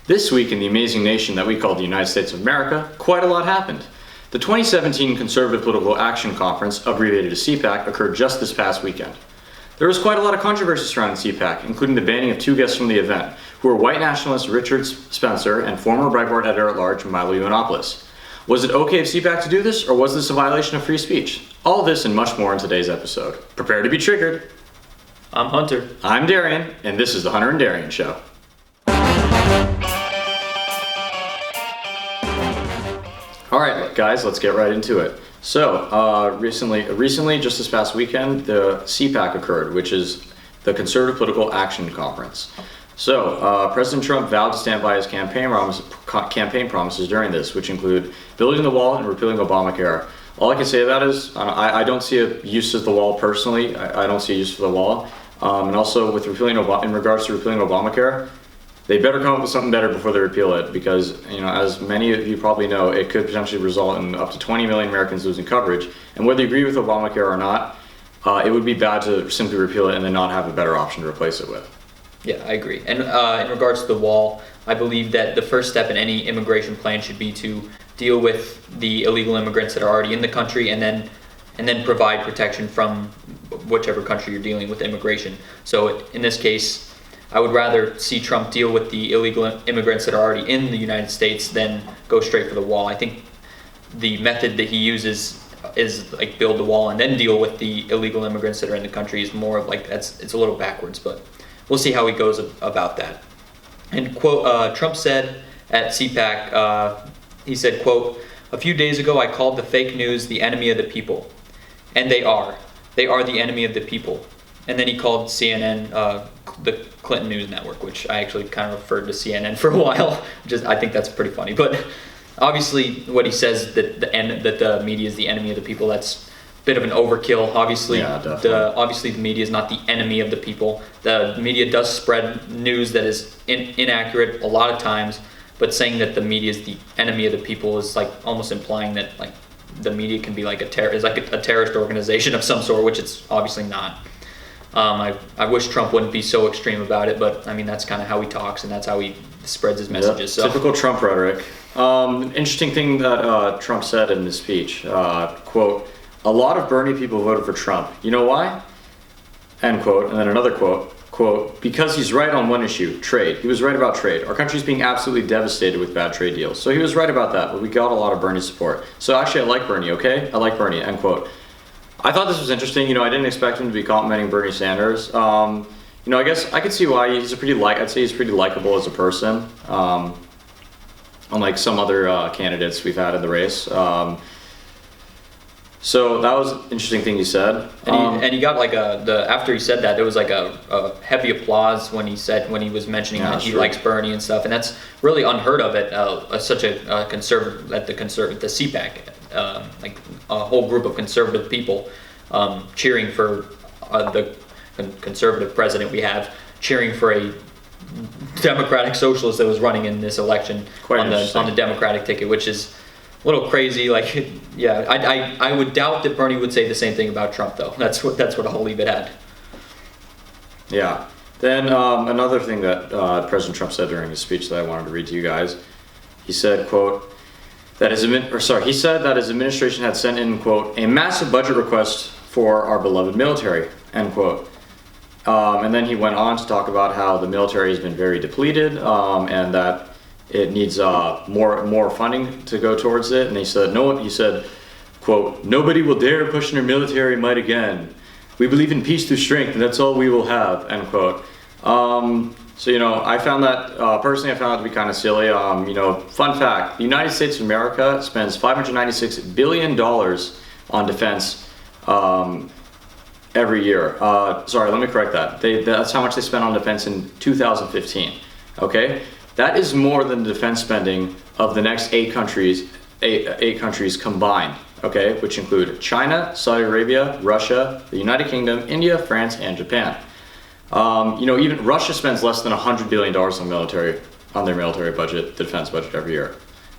This week in the amazing nation that we call the United States of America, quite a lot happened. The 2017 Conservative Political Action Conference, abbreviated as CPAC, occurred just this past weekend. There was quite a lot of controversy surrounding CPAC, including the banning of two guests from the event, who were white nationalist Richard Spencer and former Breitbart editor-at-large Milo Yiannopoulos. Was it okay of CPAC to do this, or was this a violation of free speech? All this and much more in today's episode. Prepare to be triggered. I'm Hunter. I'm Darian, and this is the Hunter and Darian Show. Alright guys, let's get right into it. So, recently, just this past weekend, the CPAC occurred, which is the Conservative Political Action Conference. So, President Trump vowed to stand by his campaign promises during this, which include building the wall and repealing Obamacare. All I can say to that is, I don't see a use of the wall personally. I don't see a use for the wall. And also, with in regards to repealing Obamacare, they better come up with something better before they repeal it, because, as many of you probably know, it could potentially result in up to 20 million Americans losing coverage. And whether you agree with Obamacare or not, it would be bad to simply repeal it and then not have a better option to replace it with. Yeah, I agree. And in regards to the wall, I believe that the first step in any immigration plan should be to deal with the illegal immigrants that are already in the country, and then provide protection from whichever country you're dealing with immigration. So in this case, I would rather see Trump deal with the illegal immigrants that are already in the United States than go straight for the wall. I think the method that he uses is like build the wall and then deal with the illegal immigrants that are in the country is more of like it's a little backwards, but we'll see how he goes about that. And quote, Trump said at CPAC, he said, quote, "A few days ago I called the fake news the enemy of the people. And they are. They are the enemy of the people." And then he called CNN the Clinton News Network, which I actually kind of referred to CNN for a while. I think that's pretty funny. But obviously, what he says that the media is the enemy of the people, that's a bit of an overkill. Obviously, obviously the media is not the enemy of the people. The media does spread news that is inaccurate a lot of times, but saying that the media is the enemy of the people is like almost implying that like the media can be like a terrorist organization of some sort, which it's obviously not. I wish Trump wouldn't be so extreme about it, but I mean that's kind of how he talks and that's how he spreads his messages. Yep. Typical Trump rhetoric. Interesting thing that Trump said in his speech, quote, "A lot of Bernie people voted for Trump. You know why?" End quote. And then another quote, "Because he's right on one issue, trade. He was right about trade. Our country's being absolutely devastated with bad trade deals. So he was right about that, but we got a lot of Bernie support. So actually I like Bernie, okay? I like Bernie," end quote. I thought this was interesting. I didn't expect him to be complimenting Bernie Sanders. I guess I could see why. I'd say he's pretty likable as a person, unlike some other candidates we've had in the race. So that was an interesting thing he said. And he got like after he said that, there was like a heavy applause when he was mentioning that he likes Bernie and stuff, and that's really unheard of at such a conservative at the CPAC. Like a whole group of conservative people cheering for the conservative president we have, cheering for a Democratic socialist that was running in this election on the Democratic ticket, which is a little crazy. Like, yeah, I would doubt that Bernie would say the same thing about Trump, though. That's what I'll leave it at. Yeah. Then another thing that President Trump said during his speech that I wanted to read to you guys, he said, quote, he said that his administration had sent in, quote, "a massive budget request for our beloved military," end quote. And then he went on to talk about how the military has been very depleted and that it needs more funding to go towards it. And he said, quote, "Nobody will dare question our military might again. We believe in peace through strength, and that's all we will have," end quote. So, I found that, personally, I found that to be kind of silly. Fun fact, the United States of America spends $596 billion on defense every year. Sorry, let me correct that. That's how much they spent on defense in 2015, okay? That is more than the defense spending of the next eight countries combined, okay? Which include China, Saudi Arabia, Russia, the United Kingdom, India, France, and Japan. Even Russia spends less than $100 billion on their military budget, the defense budget every year.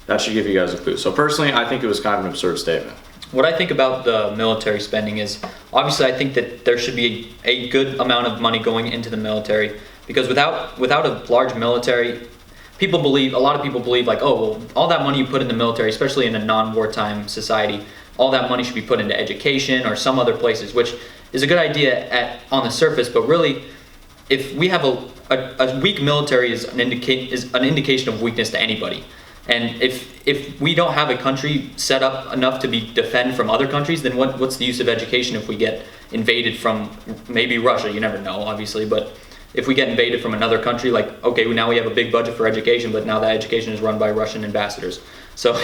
That should give you guys a clue. So personally, I think it was kind of an absurd statement. What I think about the military spending is, obviously I think that there should be a good amount of money going into the military, because without a large military, a lot of people believe like, oh, well, all that money you put in the military, especially in a non-wartime society, all that money should be put into education or some other places, which is a good idea on the surface, but really, if we have a weak military is an indication of weakness to anybody. And if we don't have a country set up enough to defend from other countries, then what's the use of education if we get invaded from maybe Russia? You never know, obviously, but if we get invaded from another country, like, okay, now we have a big budget for education, but now that education is run by Russian ambassadors. So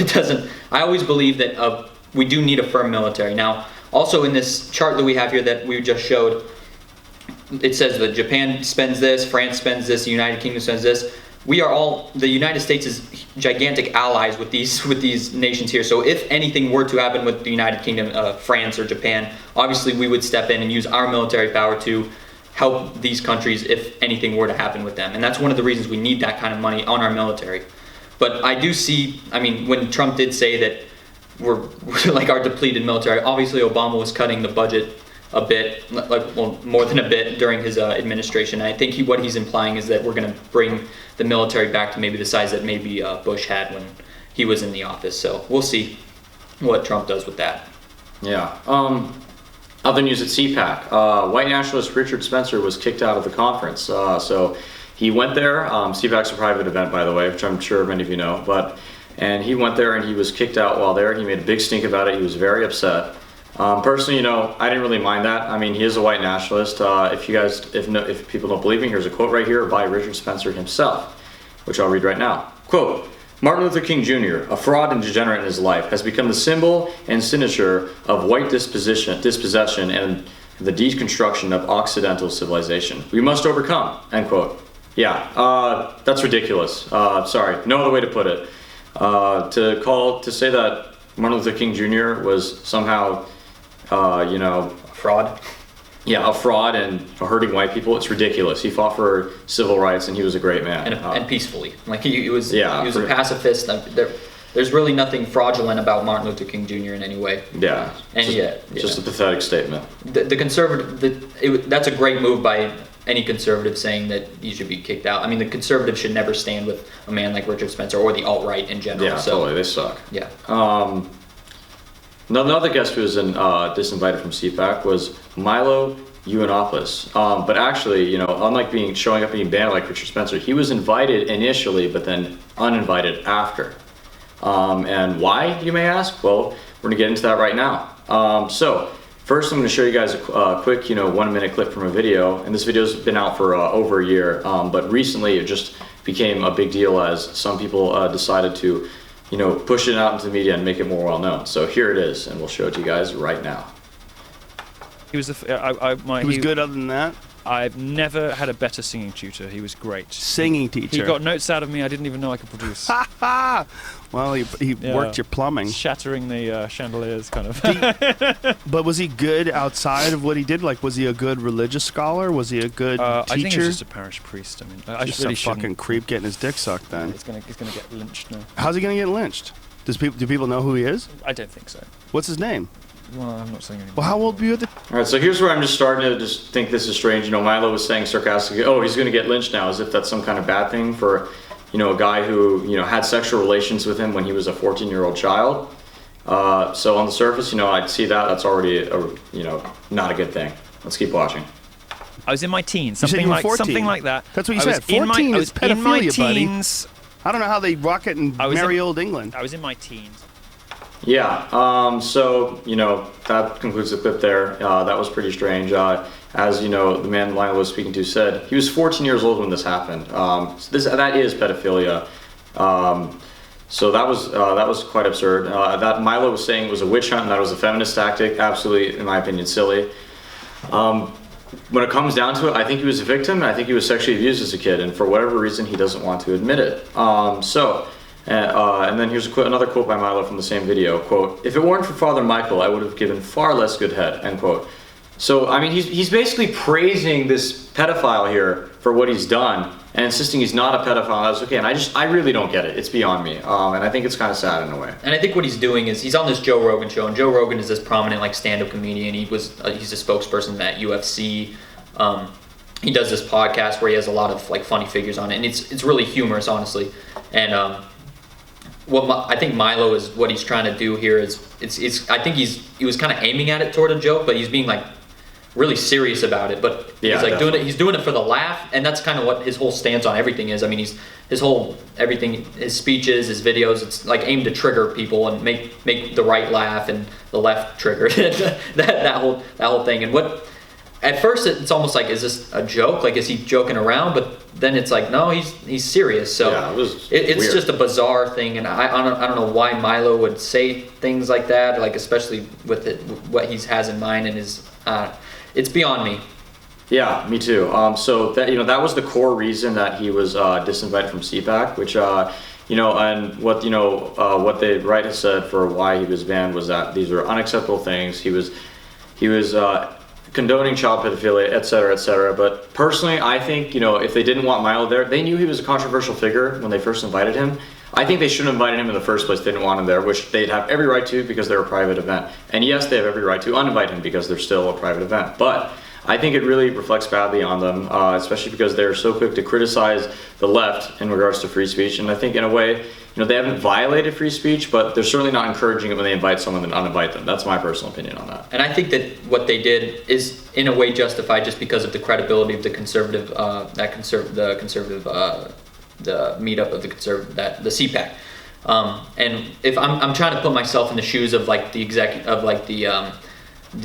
I always believe that we do need a firm military. Now, also in this chart that we have here that we just showed, it says that Japan spends this, France spends this, the United Kingdom spends this. The United States is gigantic allies with these nations here. So if anything were to happen with the United Kingdom, France or Japan, obviously we would step in and use our military power to help these countries if anything were to happen with them. And that's one of the reasons we need that kind of money on our military. But I do see, when Trump did say that we're like our depleted military, obviously Obama was cutting the budget a bit, more than a bit during his administration. And I think what he's implying is that we're going to bring the military back to maybe the size that maybe Bush had when he was in the office. So we'll see what Trump does with that. Yeah. Other news at CPAC. White nationalist Richard Spencer was kicked out of the conference. So he went there. CPAC's a private event, by the way, which I'm sure many of you know. And he went there and he was kicked out while there. He made a big stink about it. He was very upset. Personally, I didn't really mind that. He is a white nationalist. If people don't believe me, here's a quote right here by Richard Spencer himself, which I'll read right now. Quote, Martin Luther King Jr., a fraud and degenerate in his life, has become the symbol and signature of white dispossession and the deconstruction of Occidental civilization. We must overcome, end quote. Yeah, that's ridiculous. Sorry, no other way to put it. To say that Martin Luther King Jr. was somehow, Fraud. Yeah, a fraud and hurting white people. It's ridiculous. He fought for civil rights and he was a great man. And peacefully. He was a pacifist. There's really nothing fraudulent about Martin Luther King Jr. in any way. Yeah. Just a pathetic statement. The conservative, that's a great move by any conservative saying that he should be kicked out. The conservatives should never stand with a man like Richard Spencer or the alt-right in general. Yeah, totally. They suck. Yeah. Another guest who was disinvited from CPAC was Milo Yiannopoulos. But actually, unlike showing up being banned like Richard Spencer, he was invited initially, but then uninvited after. And why, you may ask? Well, we're going to get into that right now. So first, I'm going to show you guys a quick, 1-minute clip from a video. And this video's been out for over a year, but recently it just became a big deal as some people decided to push it out into the media and make it more well known. So here it is, and we'll show it to you guys right now. He was he was good. Other than that, I've never had a better singing tutor. He was great. Singing teacher. He got notes out of me I didn't even know I could produce. Well, he worked your plumbing. Shattering the chandeliers, kind of. But was he good outside of what he did? Was he a good religious scholar? Was he a good teacher? I think he was just a parish priest. I just really a fucking creep getting his dick sucked then. He's gonna get lynched now. How's he gonna get lynched? Do people know who he is? I don't think so. What's his name? Well, I'm not saying anything. Well, how old were you at the... All right, so here's where I'm just starting to just think this is strange. Milo was saying sarcastically, oh, he's going to get lynched now, as if that's some kind of bad thing for, a guy who, had sexual relations with him when he was a 14-year-old child. So on the surface, I'd see that. That's already, not a good thing. Let's keep watching. I was in my teens, something like that. That's what you said. 14 is pedophilia, in my buddy. teens. I don't know how they rock it in merry old England. I was in my teens. Yeah, so, that concludes the clip there. That was pretty strange. As, the man Lionel was speaking to said, he was 14 years old when this happened. That is pedophilia. So that was quite absurd. That Milo was saying was a witch hunt and that was a feminist tactic. Absolutely, in my opinion, silly. When it comes down to it, I think he was a victim, and I think he was sexually abused as a kid, and for whatever reason, he doesn't want to admit it. And then here's another quote by Milo from the same video. Quote, if it weren't for Father Michael, I would have given far less good head, end quote. So, he's basically praising this pedophile here for what he's done and insisting he's not a pedophile. That's okay, and I really don't get it. It's beyond me. And I think it's kind of sad in a way. And I think what he's doing is he's on this Joe Rogan show, and Joe Rogan is this prominent stand-up comedian. He's a spokesperson at UFC. he does this podcast where he has a lot of like funny figures on it, and it's really humorous, honestly. And I think Milo is what he's trying to do here is I think he was kind of aiming at it toward a joke, but he's being like really serious about it. But Yeah, he's like definitely. he's doing it for the laugh, and that's kind of what his whole stance on everything is. I mean, his speeches, his videos, it's like aimed to trigger people and make the right laugh and the left trigger. that whole thing. And what at first it's almost like, is this a joke? Like, is he joking around? But then it's like, no, he's serious. So Yeah, it's weird. just a bizarre thing, and I don't know why Milo would say things like that, like especially with what he has in mind and his. It's beyond me. Yeah, me too. So that was the core reason that he was disinvited from CPAC, which and what the right has said for why he was banned was that these were unacceptable things. He was condoning child pedophilia, et cetera, But personally, I think, if they didn't want Milo there, they knew he was a controversial figure when they first invited him. I think they shouldn't have invited him in the first place. They didn't want him there, which they'd have every right to because they're a private event. And yes, they have every right to uninvite him because they're still a private event. But I think it really reflects badly on them, especially because they're so quick to criticize the left in regards to free speech. And I think in a way, they haven't violated free speech, but they're certainly not encouraging it when they invite someone and uninvite them. That's my personal opinion on that. And I think that what they did is in a way justified just because of the credibility of the conservative, the meetup of the CPAC. And if I'm trying to put myself in the shoes of like the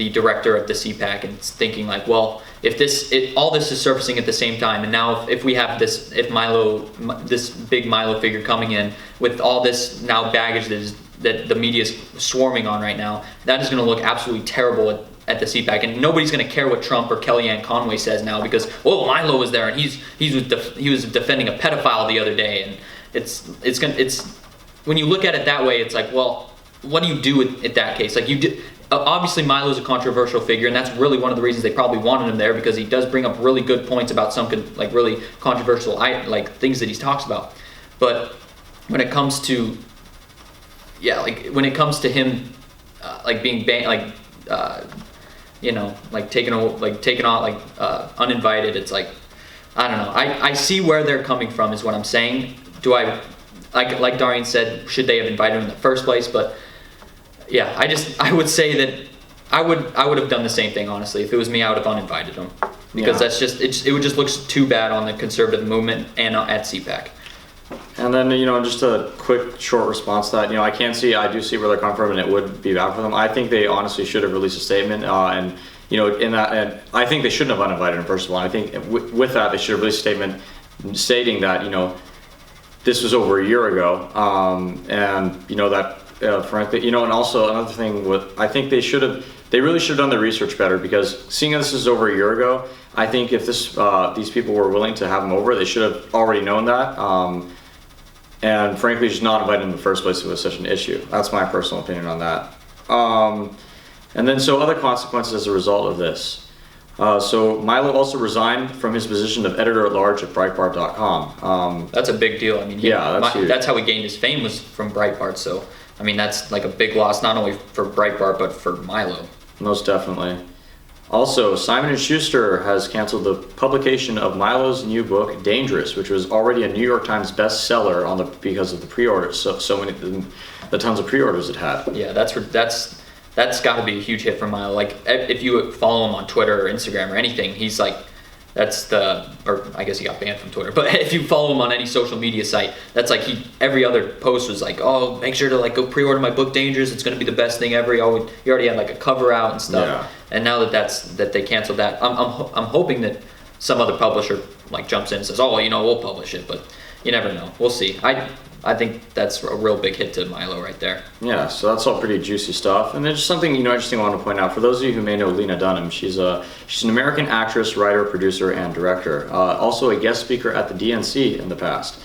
director of the CPAC and thinking like, well, if all this is surfacing at the same time, and now if we have this big Milo figure coming in with all this now baggage that the media is swarming on right now, that is going to look absolutely terrible at the CPAC, and nobody's going to care what Trump or Kellyanne Conway says now because Milo was there and he was defending a pedophile the other day, and it's when you look at it that way, it's like, well, what do you do in that case? Like, you did. Obviously, Milo's a controversial figure, and that's really one of the reasons they probably wanted him there, because he does bring up really good points about some like really controversial things that he talks about. But when it comes to him being banned, taken off, uninvited, it's like, I don't know. I see where they're coming from is what I'm saying. Do I, like Darian said, should they have invited him in the first place? But yeah, I would say that I would have done the same thing, honestly. If it was me, I would have uninvited him, because that's just it would just look too bad on the conservative movement and at CPAC. And then, just a quick, short response to that, I do see where they're coming from, and it would be bad for them. I think they honestly should have released a statement, and I think they shouldn't have uninvited him, first of all. I think with that, they should have released a statement stating that, this was over a year ago, frankly, and also another thing I think they really should have done their research better, because seeing as this is over a year ago, I think if these people were willing to have him over, they should have already known that, and frankly, just not invited him in the first place if it was such an issue. That's my personal opinion on that. And then, so other consequences as a result of this. So Milo also resigned from his position of editor-at-large at Breitbart.com. That's a big deal. I mean, huge. That's how he gained his fame, was from Breitbart. So, I mean, that's like a big loss, not only for Breitbart, but for Milo. Most definitely. Also, Simon & Schuster has canceled the publication of Milo's new book, Dangerous, which was already a New York Times bestseller because of the pre-orders, so many, the tons of pre-orders it had. Yeah, that's got to be a huge hit for Milo. Like, if you follow him on Twitter or Instagram or anything, he's like, or I guess he got banned from Twitter, but if you follow him on any social media site, that's like every other post was like, oh, make sure to go pre-order my book Dangerous, it's going to be the best thing ever. He already had like a cover out and stuff. Yeah. And now that they canceled that, I'm hoping that some other publisher jumps in and says, oh, we'll publish it, but you never know. We'll see. I think that's a real big hit to Milo right there. Yeah, so that's all pretty juicy stuff. And there's something interesting I want to point out. For those of you who may know Lena Dunham, she's an American actress, writer, producer, and director. Also a guest speaker at the DNC in the past.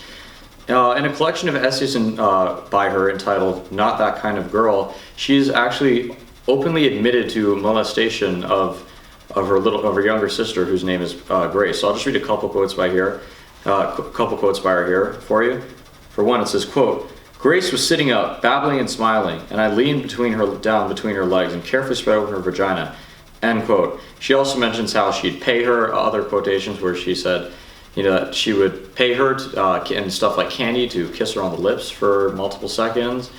In a collection of essays by her entitled "Not That Kind of Girl," she's actually openly admitted to molestation of her younger sister, whose name is Grace. So I'll just read a couple quotes by her here for you. For one, it says, quote, "Grace was sitting up, babbling and smiling, and I leaned down between her legs and carefully spread open her vagina. end quote. She also mentions how she'd pay her, other quotations where she said, that she would pay her and stuff like candy to kiss her on the lips for multiple seconds,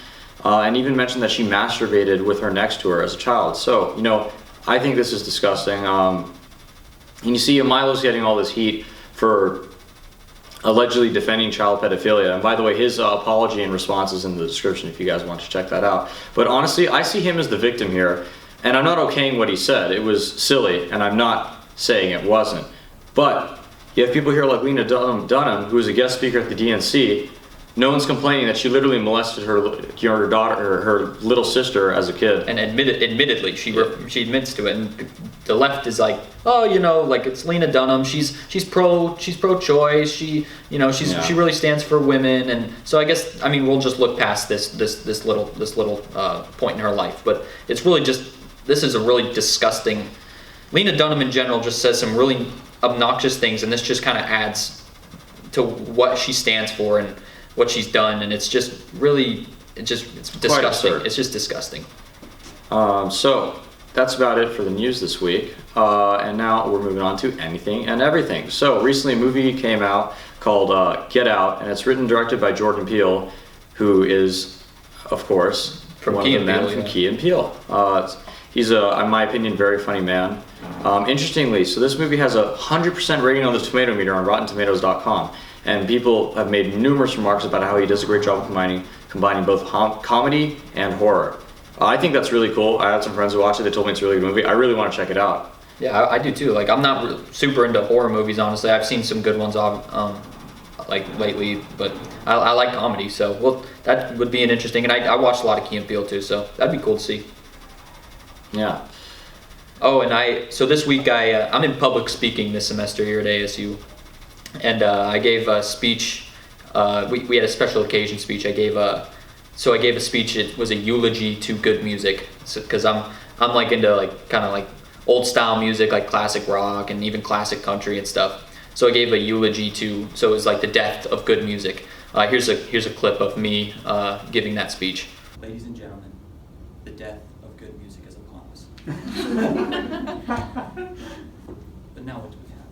and even mentioned that she masturbated with her next to her as a child. So, I think this is disgusting. And you see Milo's getting all this heat for allegedly defending child pedophilia. And by the way, his apology and response is in the description if you guys want to check that out. But honestly, I see him as the victim here, and I'm not okaying what he said. It was silly, and I'm not saying it wasn't. But you have people here like Lena Dunham, who was a guest speaker at the DNC. No one's complaining that she literally molested her daughter, or her little sister as a kid. And admittedly, she admits to it. And the left is like, oh, like it's Lena Dunham. She's pro-choice. She really stands for women. And so I guess we'll just look past this little point in her life. But it's really this is a really disgusting. Lena Dunham in general just says some really obnoxious things, and this just kind of adds to what she stands for and what she's done, and it's just really, it's disgusting. It's just disgusting. So that's about it for the news this week. And now we're moving on to anything and everything. So recently a movie came out called Get Out, and it's written and directed by Jordan Peele, who is, of course, from one Key of the men from Key and Peele. He's in my opinion, very funny man. Interestingly, so this movie has 100% rating on the tomato meter on RottenTomatoes.com. And people have made numerous remarks about how he does a great job of combining both comedy and horror. I think that's really cool. I had some friends who watched it. They told me it's a really good movie. I really want to check it out. Yeah, I do too. Like, I'm not super into horror movies, honestly. I've seen some good ones lately, but I like comedy. So, that would be an interesting. And I watched a lot of Key and Peele too, so that'd be cool to see. Yeah. Oh, and so this week I'm in public speaking this semester here at ASU. And I gave a speech. We had a special occasion speech. I gave a speech. It was a eulogy to good music, because I'm like into kind of old style music, like classic rock and even classic country and stuff. So I gave a eulogy so it was like the death of good music. Here's a clip of me giving that speech. Ladies and gentlemen, the death of good music is upon us. But now what do we have?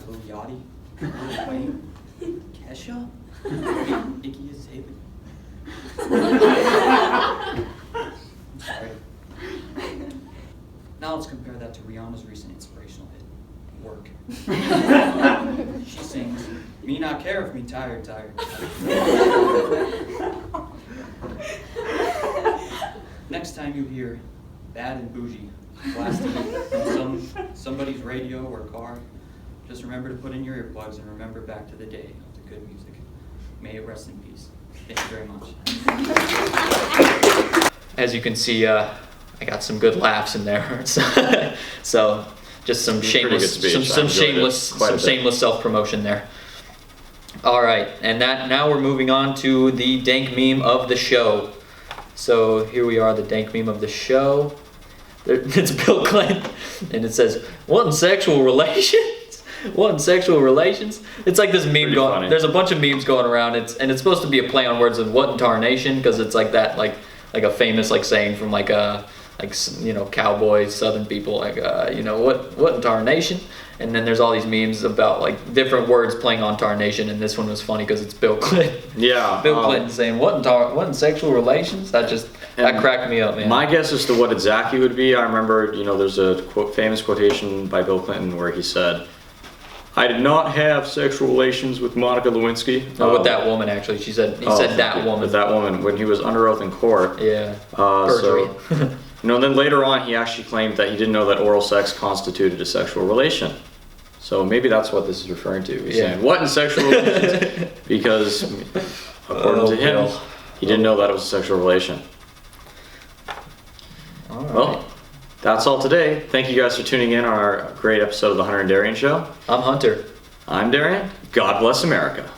Lil Yachty? Lil Wayne? Kesha? Iggy Azalea? I'm sorry. Now let's compare that to Rihanna's recent inspirational hit, Work. She sings, "Me not care if me tired. Next time you hear Bad and Bougie blasting from somebody's radio or car, just remember to put in your earplugs and remember back to the day of the good music. May it rest in peace. Thank you very much." As you can see, I got some good laughs in there. So just some shameless, shameless self-promotion there. All right, and now we're moving on to the dank meme of the show. So here we are, the dank meme of the show. It's Bill Clinton, and it says, "What in sexual relations? What in sexual relations?" It's like this meme going. Funny. There's a bunch of memes going around. It's supposed to be a play on words of "what in tarnation," because it's like that, like a famous saying from cowboys, Southern people, what in tarnation. And then there's all these memes about different words playing on tarnation, and this one was funny because it's Bill Clinton. Yeah. Bill Clinton saying what in sexual relations? That cracked me up, man. My guess as to what exactly would be, I remember, there's a famous quotation by Bill Clinton where he said, "I did not have sexual relations with Monica Lewinsky." With that woman, actually. He said that woman. With that woman when he was under oath in court. Yeah. Perjury. Then later on, he actually claimed that he didn't know that oral sex constituted a sexual relation. So maybe that's what this is referring to. He's saying, what in sexual relations? Because according to him, he didn't know that it was a sexual relation. All right. Well, that's all today. Thank you guys for tuning in on our great episode of the Hunter and Darian Show. I'm Hunter. I'm Darian. God bless America.